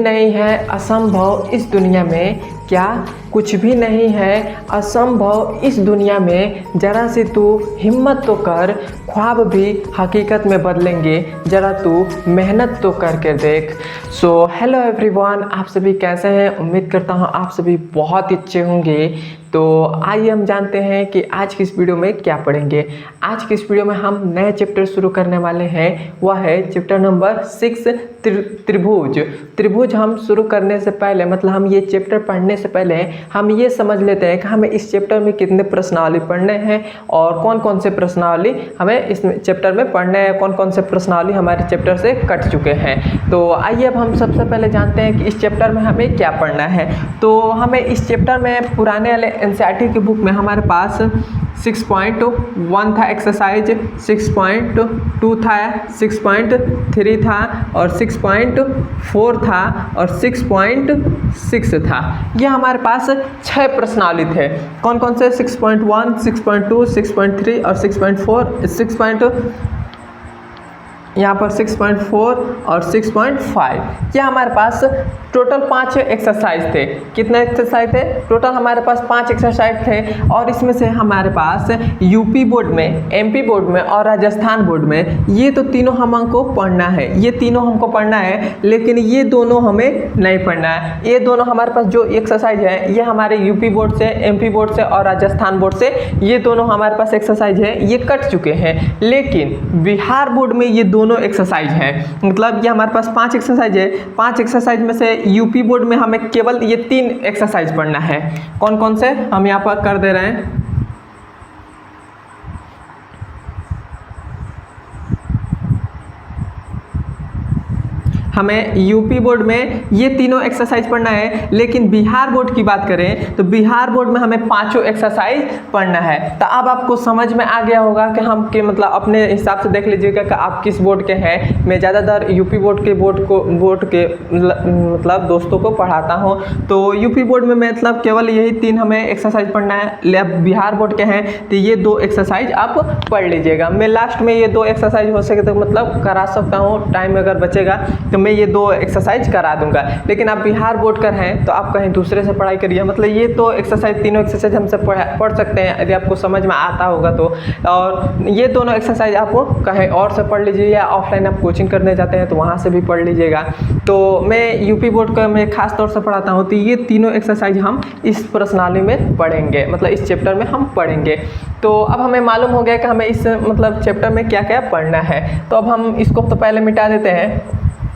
नहीं है असंभव इस दुनिया में, क्या कुछ भी नहीं है असंभव इस दुनिया में। ज़रा सी तू हिम्मत तो कर, ख्वाब भी हकीकत में बदलेंगे, ज़रा तू मेहनत तो करके देख। सो हेलो एवरीवन, आप सभी कैसे हैं? उम्मीद करता हूँ आप सभी बहुत अच्छे होंगे। तो आइए हम जानते हैं कि आज की इस वीडियो में क्या पढ़ेंगे। आज की इस वीडियो में हम नए चैप्टर शुरू करने वाले हैं, वह है चैप्टर नंबर 6 त्रिभुज। त्रिभुज हम शुरू करने से पहले, मतलब हम ये चैप्टर पढ़ने से पहले हम ये समझ लेते हैं कि हमें इस चैप्टर में कितने प्रश्नावली पढ़ने हैं और कौन कौन से प्रश्नावली हमें इस चैप्टर में पढ़ने हैं, कौन कौन से प्रश्नावली हमारे चैप्टर से कट चुके हैं। तो आइए अब हम सबसे पहले जानते हैं कि इस चैप्टर में हमें क्या पढ़ना है। तो हमें इस चैप्टर में पुराने वाले एनसीईआरटी की बुक में हमारे पास 6.1 था एक्सरसाइज, 6.2 था, 6.3 था और 6.4 था और 6.6 था। ये हमारे पास 6 प्रश्नावली थे। कौन कौन से? 6.1, 6.2, 6.3 और 6.4, यहाँ पर 6.4 और 6.5। ये हमारे पास टोटल 5 एक्सरसाइज थे। कितने एक्सरसाइज थे? टोटल हमारे पास 5 एक्सरसाइज थे और इसमें से हमारे पास यूपी बोर्ड में, एमपी बोर्ड में और राजस्थान बोर्ड में ये तो तीनों हमको पढ़ना है, ये तीनों हमको पढ़ना है, लेकिन ये दोनों हमें नहीं पढ़ना है। ये दोनों हमारे पास जो एक्सरसाइज है ये हमारे यूपी बोर्ड से, एमपी बोर्ड से और राजस्थान बोर्ड से ये दोनों हमारे पास एक्सरसाइज है, ये कट चुके हैं। लेकिन बिहार बोर्ड में ये दोनों एक्सरसाइज है, मतलब ये हमारे पास 5 एक्सरसाइज है। 5 एक्सरसाइज में से यूपी बोर्ड में हमें केवल ये 3 एक्सरसाइज पढ़ना है। कौन कौन से हम यहाँ पर कर दे रहे हैं। हमें यूपी बोर्ड में ये तीनों एक्सरसाइज पढ़ना है, लेकिन बिहार बोर्ड की बात करें तो बिहार बोर्ड में हमें 5 एक्सरसाइज पढ़ना है। तो अब आपको समझ में आ गया होगा कि हम के मतलब अपने हिसाब से देख लीजिएगा कि आप किस बोर्ड के हैं। मैं ज़्यादातर यूपी बोर्ड के मतलब दोस्तों को पढ़ाता हूँ। तो यूपी बोर्ड में मतलब केवल यही 3 हमें एक्सरसाइज पढ़ना है। अब बिहार बोर्ड के हैं तो ये 2 एक्सरसाइज आप पढ़ लीजिएगा। मैं लास्ट में ये 2 एक्सरसाइज हो सके तो मतलब करा सकता हूँ, टाइम अगर बचेगा तो मैं ये 2 एक्सरसाइज करा दूंगा। लेकिन आप बिहार बोर्ड कर हैं तो आप कहीं दूसरे से पढ़ाई करिए, मतलब ये तो एक्सरसाइज, तीनों एक्सरसाइज हमसे पढ़ सकते हैं यदि आपको समझ में आता होगा तो। और ये दोनों एक्सरसाइज आप कहीं और से पढ़ लीजिए या ऑफलाइन आप कोचिंग करने जाते हैं तो वहाँ से भी पढ़ लीजिएगा। तो मैं यूपी बोर्ड का मैं खास तौर से पढ़ाता हूँ, तो ये तीनों एक्सरसाइज हम इस प्रश्नावली में पढ़ेंगे, मतलब इस चैप्टर में हम पढ़ेंगे। तो अब हमें मालूम हो गया कि हमें इस मतलब चैप्टर में क्या क्या पढ़ना है। तो अब हम इसको तो पहले मिटा देते हैं।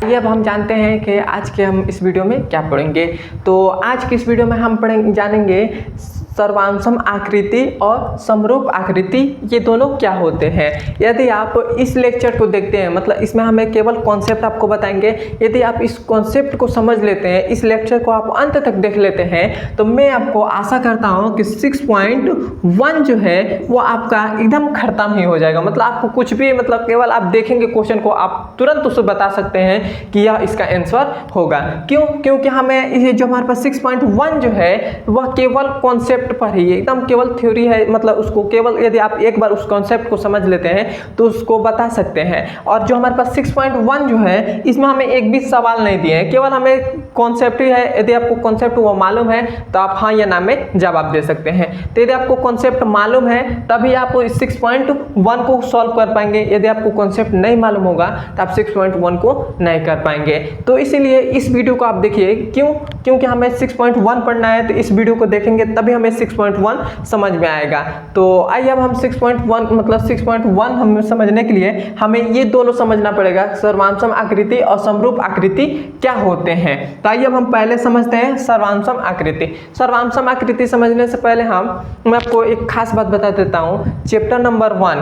ये अब हम जानते हैं कि आज के हम इस वीडियो में क्या पढ़ेंगे। तो आज की इस वीडियो में हम जानेंगे सर्वांशम आकृति और समरूप आकृति, ये दोनों क्या होते हैं। यदि आप इस लेक्चर को देखते हैं, मतलब इसमें हमें केवल कॉन्सेप्ट आपको बताएंगे। यदि आप इस कॉन्सेप्ट को समझ लेते हैं, इस लेक्चर को आप अंत तक देख लेते हैं, तो मैं आपको आशा करता हूं कि 6.1 जो है वो आपका एकदम खत्म ही हो जाएगा। मतलब आपको कुछ भी, मतलब केवल आप देखेंगे क्वेश्चन को, आप तुरंत उसे बता सकते हैं कि यह इसका आंसर होगा। क्यों? क्योंकि हमें ये जो हमारे पास 6.1 जो है वह केवल कॉन्सेप्ट पर ही, एकदम केवल थ्योरी है। मतलब उसको केवल यदि आप एक बार उस कॉन्सेप्ट को समझ लेते हैं तो उसको बता सकते हैं। और जो हमारे पास 6.1 जो है इसमें हमें एक भी सवाल नहीं दिए हैं, केवल हमें कॉन्सेप्ट ही है। यदि आपको कॉन्सेप्ट वो मालूम है तो आप हाँ या ना में जवाब दे सकते हैं। तो यदि आपको कॉन्सेप्ट मालूम है तभी आप 6.1 को सॉल्व कर पाएंगे। यदि आपको कॉन्सेप्ट नहीं मालूम होगा तो आप 6.1 को नहीं कर पाएंगे। तो इसीलिए इस वीडियो को आप देखिए। क्यों? क्योंकि हमें 6.1 पढ़ना है, तो इस वीडियो को देखेंगे तभी हमें 6.1 समझ में आएगा। तो आइए अब हम 6.1 मतलब 6.1 हमें समझने के लिए हमें ये दोनों समझना पड़ेगा, सर्वांशम आकृति और समरूप आकृति क्या होते हैं। तो आइए अब हम पहले समझते हैं सर्वांशम आकृति। सर्वांशम आकृति समझने से पहले मैं आपको एक खास बात बता देता हूँ। चैप्टर नंबर 1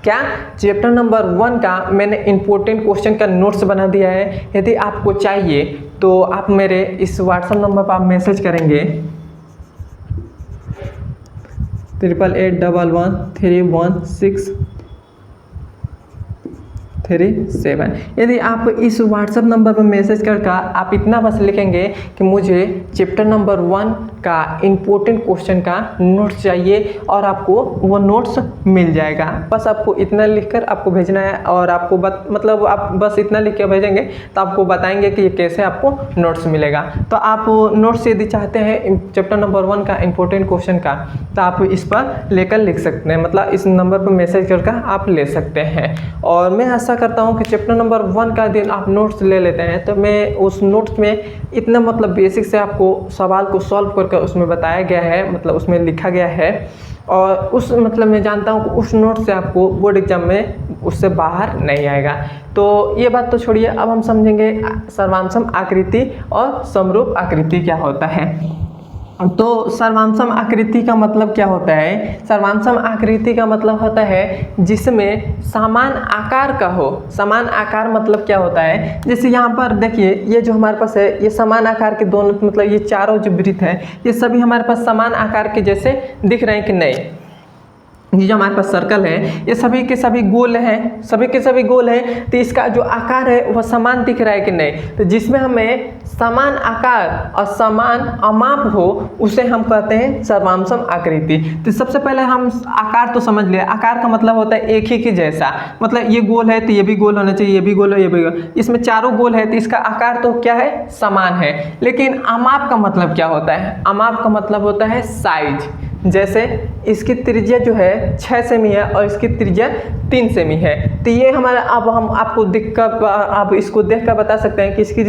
क्या? चैप्टर नंबर 1 का मैंने इंपॉर्टेंट क्वेश्चन का नोट्स बना दिया है। यदि आपको चाहिए तो आप मेरे इस व्हाट्सएप नंबर पर आप मैसेज करेंगे 88811316 37। यदि आप इस व्हाट्सएप नंबर पर मैसेज करके आप इतना बस लिखेंगे कि मुझे चैप्टर नंबर 1 का इम्पोर्टेंट क्वेश्चन का नोट्स चाहिए और आपको वो नोट्स मिल जाएगा। बस आपको इतना लिखकर आपको भेजना है और आपको मतलब आप बस इतना लिख के भेजेंगे तो आपको बताएंगे कि कैसे आपको नोट्स मिलेगा। तो आप नोट्स यदि चाहते हैं चैप्टर नंबर 1 का इम्पोर्टेंट क्वेश्चन का तो आप इस पर लेकर लिख सकते हैं, मतलब इस नंबर पर मैसेज करके आप ले सकते हैं। और मैं ऐसा करता हूं कि चैप्टर नंबर 1 का दिन आप नोट्स ले लेते हैं तो मैं उस नोट्स में इतना मतलब बेसिक से आपको सवाल को सॉल्व करके उसमें बताया गया है, मतलब उसमें लिखा गया है और उस मतलब मैं जानता हूं कि उस नोट से आपको बोर्ड एग्जाम में उससे बाहर नहीं आएगा। तो ये बात तो छोड़िए, अब हम समझेंगे सर्वांशम आकृति और समरूप आकृति क्या होता है। तो सर्वांशम आकृति का मतलब क्या होता है? सर्वांशम आकृति का मतलब होता है जिसमें समान आकार का हो। समान आकार मतलब क्या होता है? जैसे यहाँ पर देखिए ये जो हमारे पास है ये समान आकार के दोनों मतलब ये चारों जो वृत्त हैं ये सभी हमारे पास समान आकार के जैसे दिख रहे हैं कि नहीं? ये जो हमारे पास सर्कल है ये सभी के सभी गोल हैं, सभी के सभी गोल हैं, तो इसका जो आकार है वह समान दिख रहा है कि नहीं? तो जिसमें हमें समान आकार और समान अमाप हो उसे हम कहते हैं सर्वांशम आकृति। तो सबसे पहले हम आकार तो समझ लिया। आकार का मतलब होता है एक ही के जैसा, मतलब ये गोल है तो ये भी गोल होना चाहिए, ये भी गोल है, ये भी गोल। इसमें चारों गोल है तो इसका आकार तो क्या है? समान है। लेकिन अमाप का मतलब क्या होता है? अमाप का मतलब होता है साइज। जैसे इसकी त्रिज्या जो है 6 सेमी है और इसकी त्रिज्या 3 सेमी है, तो ये हमारा अब हम आपको दिक्कत आप इसको देख कर बता सकते हैं कि इसकी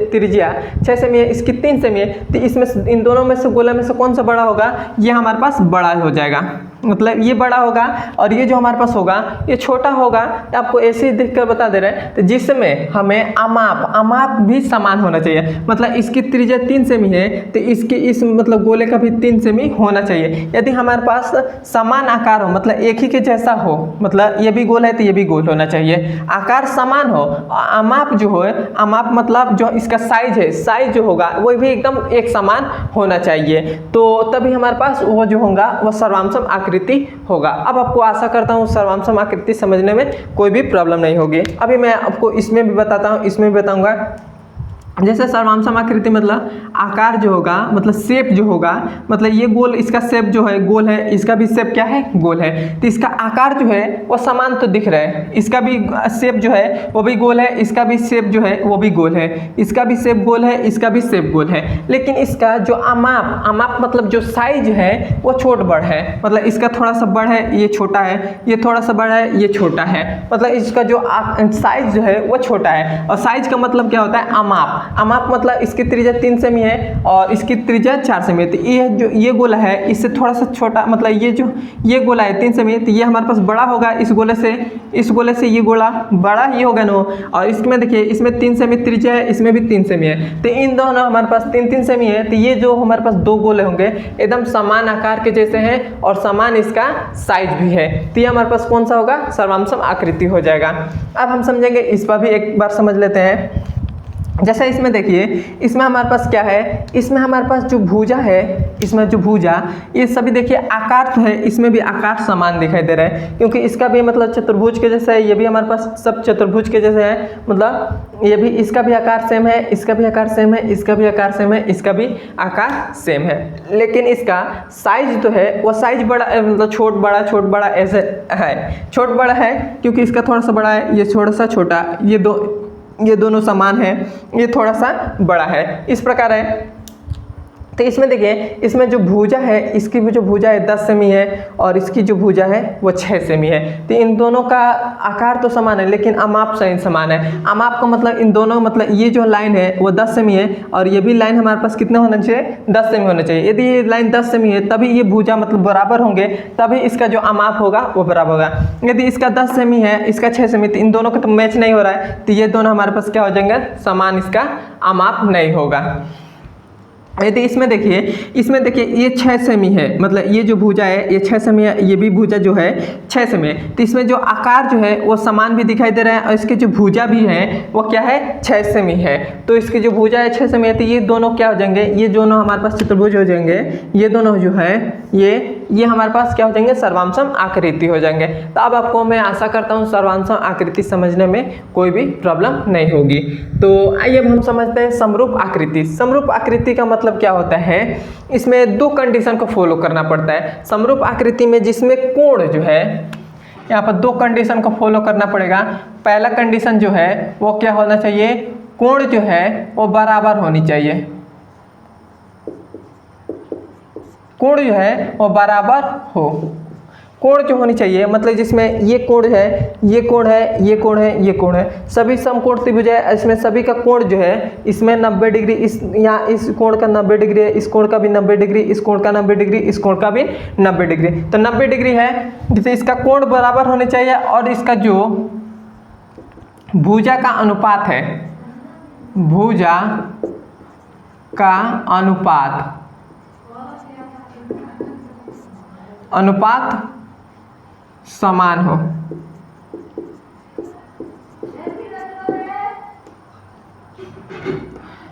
त्रिज्या 6 सेमी है, इसकी 3 सेमी है, तो इसमें इन दोनों में से गोला में से कौन सा बड़ा होगा? ये हमारे पास बड़ा हो जाएगा, मतलब ये बड़ा होगा और ये जो हमारे पास होगा ये छोटा होगा। आपको ऐसे ही देख कर बता दे रहे हैं। तो जिसमें हमें अमाप भी समान होना चाहिए, मतलब इसकी त्रिज्या 3 सेमी है तो इसकी इस मतलब गोले का भी 3 सेमी होना चाहिए। यदि हमारे पास समान आकार हो मतलब एक ही के जैसा हो, मतलब ये भी गोल है तो ये भी गोल होना चाहिए, आकार समान हो। अमाप जो हो, अमाप मतलब जो इसका साइज है, साइज जो होगा वो भी एकदम एक समान होना चाहिए, तो तभी हमारे पास वो जो होगा वो सर्वांशम आकृति होगा। अब आपको आशा करता हूँ सर्वांशम आकृति समझने में कोई भी प्रॉब्लम नहीं होगी। अभी मैं आपको इसमें भी बताता हूँ, इसमें भी बताऊँगा। जैसे सर्वांशम आकृति मतलब आकार जो होगा, मतलब शेप जो होगा, मतलब ये गोल इसका शेप जो है गोल है, इसका भी शेप क्या है? गोल है, तो इसका आकार जो है वो समान तो दिख रहा है। इसका भी शेप जो है वो भी गोल है, इसका भी शेप जो है वो भी गोल है, इसका भी शेप गोल है, इसका भी शेप गोल है। लेकिन इसका जो अमाप मतलब जो साइज है वो छोट बड़ है, मतलब इसका थोड़ा सा बड़ है, ये छोटा है, ये थोड़ा सा बड़ा है, ये छोटा है, मतलब इसका जो साइज जो है वो छोटा है। और साइज का मतलब क्या होता है? अमाप। अमाप मतलब इसकी त्रिज्या 3 सेमी है और इसकी त्रिज्या 4 सेमी है, तो ये जो ये गोला है इससे थोड़ा सा छोटा, मतलब ये जो ये गोला है 3 सेमी है तो ये हमारे पास बड़ा होगा इस गोले से ये गोला बड़ा ही होगा ना। और इसमें देखिए इसमें 3 सेमी त्रिज्या है, इसमें भी 3 सेमी है, तो इन दोनों हमारे पास 3-3 सेमी है, तो ये जो हमारे पास दो गोले होंगे एकदम समान आकार के जैसे हैं और समान इसका साइज भी है, तो ये हमारे पास कौन सा होगा? सर्वांशम आकृति हो जाएगा। अब हम समझेंगे, इस पर भी एक बार समझ लेते हैं। जैसे इसमें देखिए इसमें हमारे पास क्या है? इसमें हमारे पास जो भुजा है, इसमें जो भुजा ये सभी देखिए आकार तो है, इसमें भी आकार समान दिखाई दे रहा है क्योंकि इसका भी मतलब चतुर्भुज के जैसा है, ये भी हमारे पास सब चतुर्भुज के जैसे है, मतलब ये भी इसका भी आकार सेम है, इसका भी आकार सेम है, इसका भी आकार सेम है, इसका भी आकार सेम है। लेकिन इसका साइज तो है वो साइज बड़ा मतलब छोट बड़ा ऐसे है, छोट बड़ा है क्योंकि इसका थोड़ा सा बड़ा है, ये थोड़ा सा छोटा, ये दोनों समान है, ये थोड़ा सा बड़ा है, इस प्रकार है। तो इसमें देखिए इसमें जो भुजा है इसकी भी जो भुजा है 10 सेमी है और इसकी जो भुजा है वो 6 सेमी है, तो इन दोनों का आकार तो समान है लेकिन अमाप से समान है। अमाप का मतलब इन दोनों मतलब ये जो लाइन है वो 10 सेमी है और ये भी लाइन हमारे पास कितने होना चाहिए? 10 सेमी होना चाहिए। यदि ये लाइन 10 सेमी है तभी ये भुजा मतलब बराबर होंगे, तभी इसका जो अमाप होगा वो बराबर होगा। यदि इसका 10 सेमी है, इसका 6 सेमी, तो इन दोनों का तो मैच नहीं हो रहा है, तो ये दोनों हमारे पास क्या हो जाएंगे? समान, इसका अमाप नहीं होगा। यदि इसमें देखिए ये 6 सेमी है, मतलब ये जो भुजा है ये 6 सेमी है, ये भी भुजा जो है 6 सेमी है, तो इसमें जो आकार जो है वो समान भी दिखाई दे रहा है और इसके जो भुजा भी है वो क्या है? 6 सेमी है। तो इसकी जो भुजा है 6 सेमी है, तो ये दोनों क्या हो जाएंगे? ये दोनों हमारे पास चतुर्भुज हो जाएंगे, ये दोनों जो है ये ये हमारे पास क्या हो जाएंगे, सर्वांशम आकृति हो जाएंगे। तो अब आपको मैं आशा करता हूँ सर्वांशम आकृति समझने में कोई भी प्रॉब्लम नहीं होगी। तो आइए अब हम समझते हैं समरूप आकृति। समरूप आकृति का मतलब क्या होता है, इसमें दो कंडीशन को फॉलो करना पड़ता है। समरूप आकृति में जिसमें कोण जो है, यहाँ पर दो कंडीशन को फॉलो करना पड़ेगा। पहला कंडीशन जो है वो क्या होना चाहिए, कोण जो है वो बराबर होनी चाहिए। कोण जो है वो बराबर हो, कोण जो होनी चाहिए मतलब जिसमें ये कोण है, ये कोण है, ये कोण है, ये कोण है, सभी समकोण त्रिभुज है, इसमें सभी का कोण जो है इसमें 90 डिग्री, इस यहाँ इस कोण का 90 डिग्री है, इस कोण का भी 90 डिग्री, इस कोण का 90 डिग्री, इस कोण का भी 90 डिग्री। तो 90 डिग्री है जिससे इसका कोण बराबर होने चाहिए और इसका जो भुजा का अनुपात है, भुजा का अनुपात समान हो।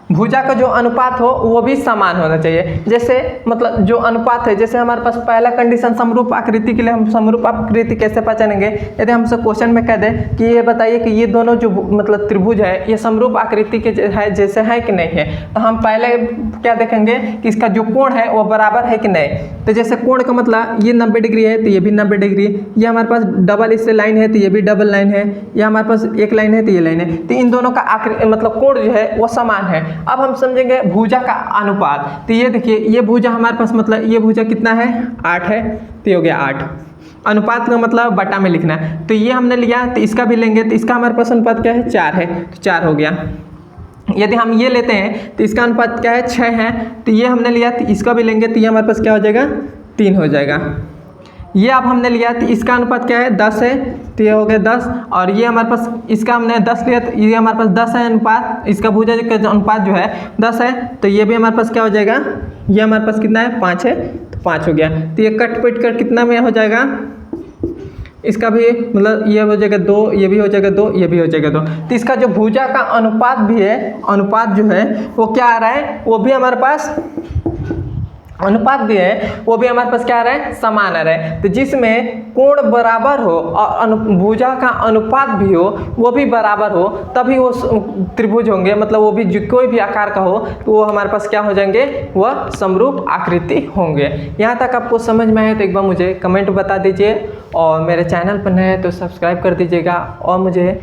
भुजा का जो अनुपात हो वो भी समान होना चाहिए। जैसे मतलब जो अनुपात है, जैसे हमारे पास पहला कंडीशन समरूप आकृति के लिए हम समरूप आकृति कैसे पहचानेंगे, यदि हमसे क्वेश्चन में कह दे कि ये बताइए कि ये दोनों जो मतलब त्रिभुज है ये समरूप आकृति के है जैसे है कि नहीं है, तो हम पहले क्या देखेंगे कि इसका जो कोण है वो बराबर है कि नहीं। तो जैसे कोण का मतलब ये 90 डिग्री है तो ये भी 90 डिग्री, ये हमारे पास डबल इससे लाइन है तो ये भी डबल लाइन है, ये हमारे पास एक लाइन है तो ये लाइन है, तो इन दोनों का मतलब कोण जो है वो समान है। अब हम समझेंगे भुजा का अनुपात। तो ये देखिए ये भुजा हमारे पास मतलब ये भुजा कितना है, 8 है, तो हो गया 8। अनुपात का मतलब बटा में लिखना है, तो ये हमने लिया तो इसका भी लेंगे, तो इसका हमारे पास अनुपात क्या है, 4 है, तो 4 हो गया। यदि हम ये लेते हैं तो इसका अनुपात क्या है, 6 है, तो ये हमने लिया तो इसका भी लेंगे, तो ये हमारे पास क्या हो जाएगा, 3 हो जाएगा। ये अब हमने लिया तो इसका अनुपात क्या है, 10 है, तो ये हो गया 10, और ये हमारे पास इसका हमने 10 लिया तो ये हमारे पास 10 है अनुपात, इसका भुजा का अनुपात जो है 10 है, तो ये भी हमारे पास क्या हो जाएगा, ये हमारे पास कितना है, 5 है, तो 5 हो गया। तो ये कट पिट कर कितना में हो जाएगा, इसका भी मतलब ये हो जाएगा 2, ये भी हो जाएगा 2, ये भी हो जाएगा 2। तो इसका जो भुजा का अनुपात भी है, अनुपात जो है वो क्या आ रहा है, वो भी हमारे पास अनुपात भी है, वो भी हमारे पास क्या आ रहा है, समान आ रहा है। तो जिसमें कोण बराबर हो और भुजा का अनुपात भी हो वो भी बराबर हो तभी वो त्रिभुज होंगे, मतलब वो भी कोई भी आकार का हो तो वो हमारे पास क्या हो जाएंगे, वह समरूप आकृति होंगे। यहाँ तक आपको समझ में आए तो एक बार मुझे कमेंट बता दीजिए, और मेरे चैनल पर नए हैं तो सब्सक्राइब कर दीजिएगा और मुझे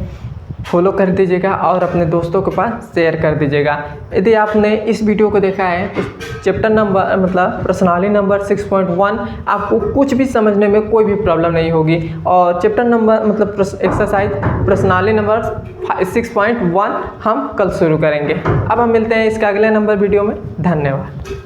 फॉलो कर दीजिएगा और अपने दोस्तों के पास शेयर कर दीजिएगा। यदि आपने इस वीडियो को देखा है तो चैप्टर नंबर मतलब प्रश्नावली नंबर 6.1 आपको कुछ भी समझने में कोई भी प्रॉब्लम नहीं होगी, और चैप्टर नंबर मतलब एक्सरसाइज प्रश्नावली नंबर 6.1 हम कल शुरू करेंगे। अब हम मिलते हैं इसके अगले नंबर वीडियो में। धन्यवाद।